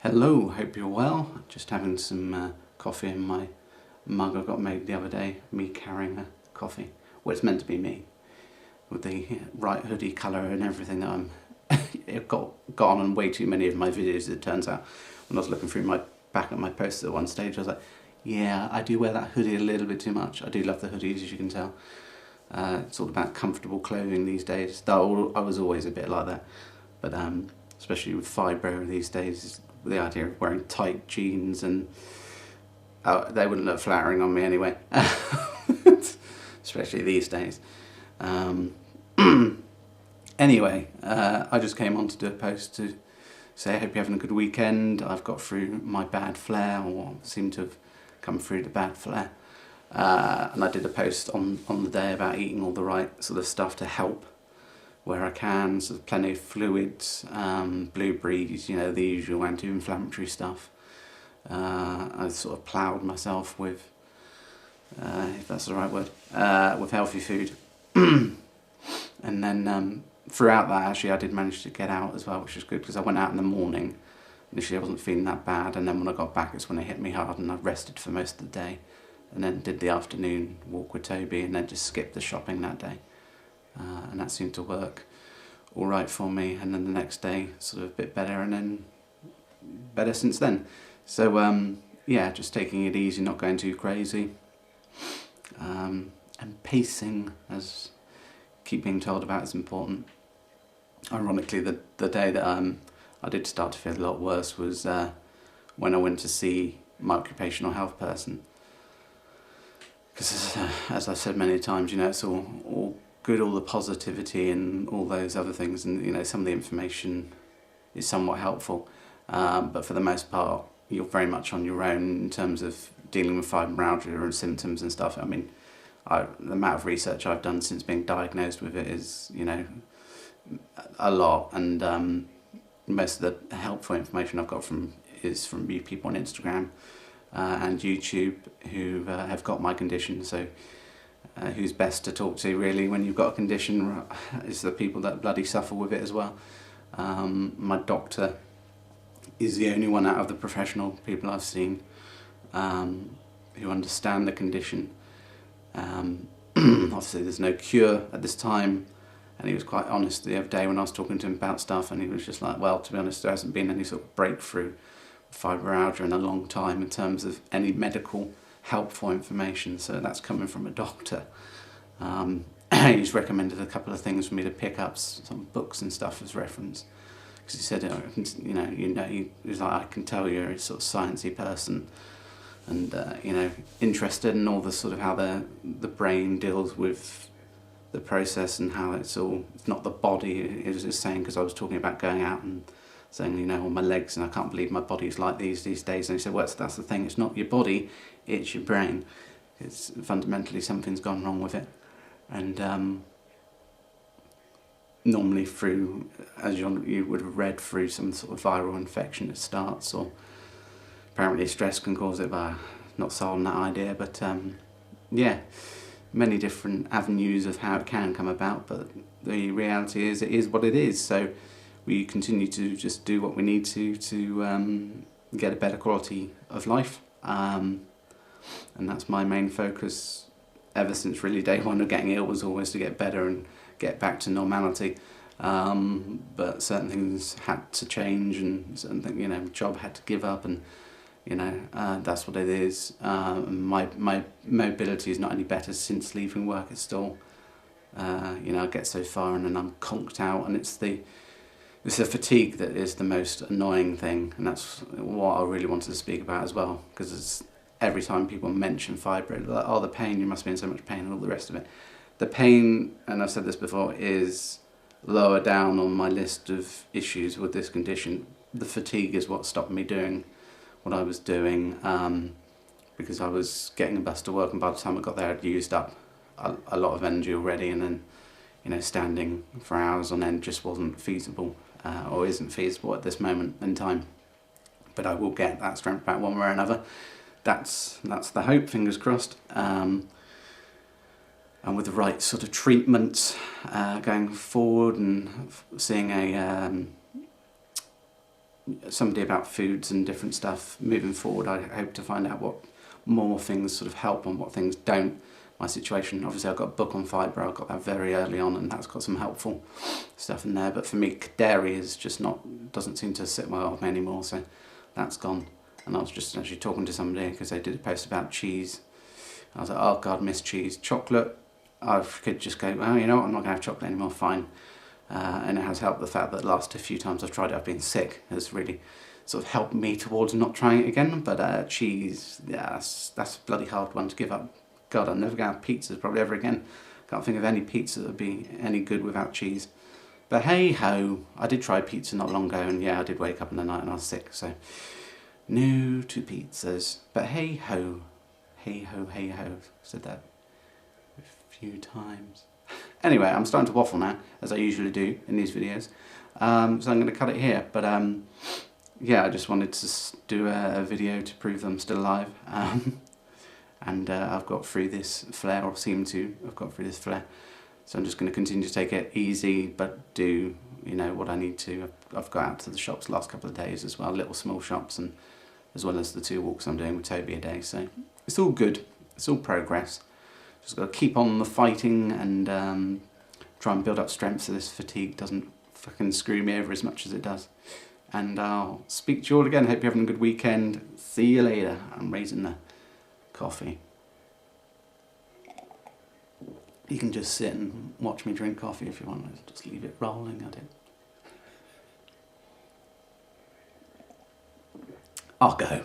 Hello, hope you're well. Just having some coffee in my mug I got made the other day. Me carrying a coffee. Well, it's meant to be me. With the right hoodie colour and everything that I've got on way too many of my videos, it turns out. When I was looking through back at my posts at one stage, I was like, yeah, I do wear that hoodie a little bit too much. I do love the hoodies, as you can tell. It's all about comfortable clothing these days. Though I was always a bit like that. But especially with Fibro these days, the idea of wearing tight jeans and they wouldn't look flattering on me anyway. Especially these days. Anyway, I just came on to do a post to say I hope you're having a good weekend. I've got through my bad flare, or seem to have come through the bad flare. And I did a post on the day about eating all the right sort of stuff to help where I can, so plenty of fluids, blueberries, you know, the usual anti-inflammatory stuff. I sort of ploughed myself with, if that's the right word, with healthy food. And then throughout that, actually, I did manage to get out as well, which was good, because I went out in the morning. Initially, I wasn't feeling that bad, and then when I got back, it's when it hit me hard, and I rested for most of the day. And then did the afternoon walk with Toby, and then just skipped the shopping that day. And that seemed to work all right for me, and then the next day sort of a bit better, and then better since then. So yeah, just taking it easy, not going too crazy, and pacing, as keep being told about, is important. Ironically, the day that I did start to feel a lot worse was when I went to see my occupational health person, because as I've said many times, you know, it's all good, all the positivity and all those other things, and you know, some of the information is somewhat helpful, but for the most part you're very much on your own in terms of dealing with fibromyalgia and symptoms and stuff. I mean, the amount of research I've done since being diagnosed with it is, you know, a lot, and most of the helpful information I've got is from you people on Instagram and YouTube who have got my condition. So who's best to talk to really when you've got a condition is the people that bloody suffer with it as well. My doctor is the only one out of the professional people I've seen who understand the condition. Obviously there's no cure at this time, and he was quite honest the other day when I was talking to him about stuff, and he was just like, well, to be honest, there hasn't been any sort of breakthrough with fibromyalgia in a long time in terms of any medical helpful information, so that's coming from a doctor. He's recommended a couple of things for me to pick up, some books and stuff as reference, because he said, he was like, I can tell you're a sort of sciencey person, and you know, interested in all the sort of how the brain deals with the process, and how it's not the body, he was just saying, because I was talking about going out and saying, you know, on my legs, and I can't believe my body's like these days, and he said, well, that's the thing, it's not your body, it's your brain. It's fundamentally something's gone wrong with it, and normally through, as you would have read, through some sort of viral infection it starts, or apparently stress can cause it, but not sold on that idea, but yeah, many different avenues of how it can come about, but the reality is it is what it is. So we continue to just do what we need to get a better quality of life, and that's my main focus ever since really day one of getting ill, was always to get better and get back to normality. But certain things had to change, and certain things, you know, job had to give up, and you know, that's what it is. My mobility is not any better since leaving work. It's still, you know, I get so far and then I'm conked out, and it's the fatigue that is the most annoying thing, and that's what I really wanted to speak about as well, because every time people mention fibro, like, oh, the pain, you must be in so much pain, and all the rest of it. The pain, and I've said this before, is lower down on my list of issues with this condition. The fatigue is what stopped me doing what I was doing, because I was getting a bus to work, and by the time I got there I'd used up a lot of energy already, and then, you know, standing for hours on end just wasn't feasible, or isn't feasible at this moment in time. But I will get that strength back one way or another. That's the hope, fingers crossed. And with the right sort of treatment going forward, and seeing a somebody about foods and different stuff. Moving forward, I hope to find out what more things sort of help and what things don't. My situation, obviously I've got a book on Fibro, I got that very early on, and that's got some helpful stuff in there, but for me dairy is just not, doesn't seem to sit well with me anymore, so that's gone. And I was just actually talking to somebody because they did a post about cheese. I was like, oh God, miss cheese. Chocolate, I could just go, well, you know what, I'm not going to have chocolate anymore, fine. And it has helped. The fact that the last few times I've tried it, I've been sick, has really sort of helped me towards not trying it again. But cheese, yeah, that's a bloody hard one to give up. God, I'm never going to have pizzas probably ever again. Can't think of any pizza that would be any good without cheese. But hey ho, I did try pizza not long ago, and yeah, I did wake up in the night and I was sick, so no to pizzas. But hey ho, hey ho, hey ho. Said that a few times. Anyway, I'm starting to waffle now, as I usually do in these videos. So I'm going to cut it here. But yeah, I just wanted to do a video to prove I'm still alive. And I've got through this flare, or seem to have got through this flare. So I'm just going to continue to take it easy, but do, you know, what I need to. I've got out to the shops the last couple of days as well, little small shops, and as well as the 2 walks I'm doing with Toby a day. So it's all good. It's all progress. Just got to keep on the fighting and try and build up strength so this fatigue doesn't fucking screw me over as much as it does. And I'll speak to you all again. Hope you're having a good weekend. See you later. I'm raising the coffee. You can just sit and watch me drink coffee if you want. Just leave it rolling at it. I'll go.